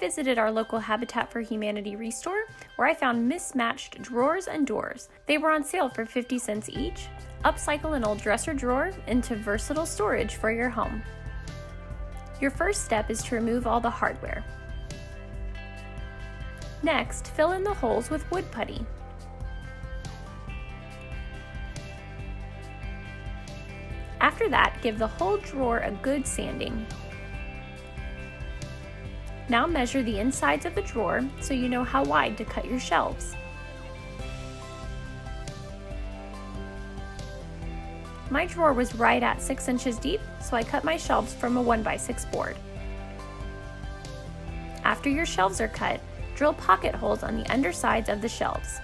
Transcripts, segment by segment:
visited our local Habitat for Humanity restore, where I found mismatched drawers and doors. They were on sale for 50 cents each. Upcycle an old dresser drawer into versatile storage for your home. Your first step is to remove all the hardware. Next, fill in the holes with wood putty. After that, give the whole drawer a good sanding. Now measure the insides of the drawer so you know how wide to cut your shelves. My drawer was right at 6 inches deep, so I cut my shelves from a 1x6 board. After your shelves are cut, drill pocket holes on the undersides of the shelves.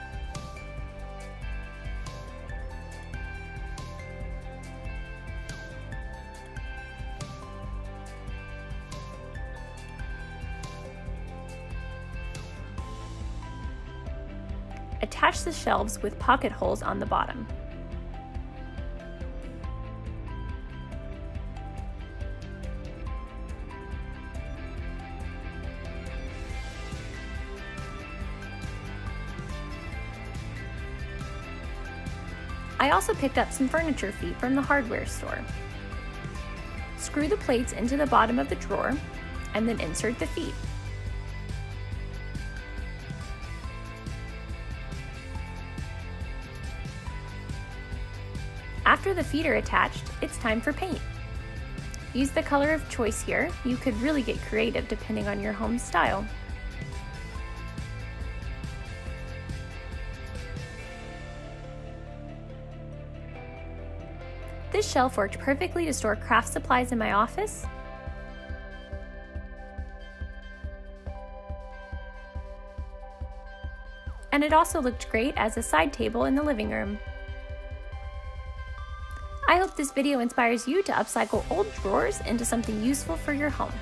Attach the shelves with pocket holes on the bottom. I also picked up some furniture feet from the hardware store. Screw the plates into the bottom of the drawer and then insert the feet. After the feet are attached, it's time for paint. Use the color of choice here. You could really get creative depending on your home style. This shelf worked perfectly to store craft supplies in my office, and it also looked great as a side table in the living room. I hope this video inspires you to upcycle old drawers into something useful for your home.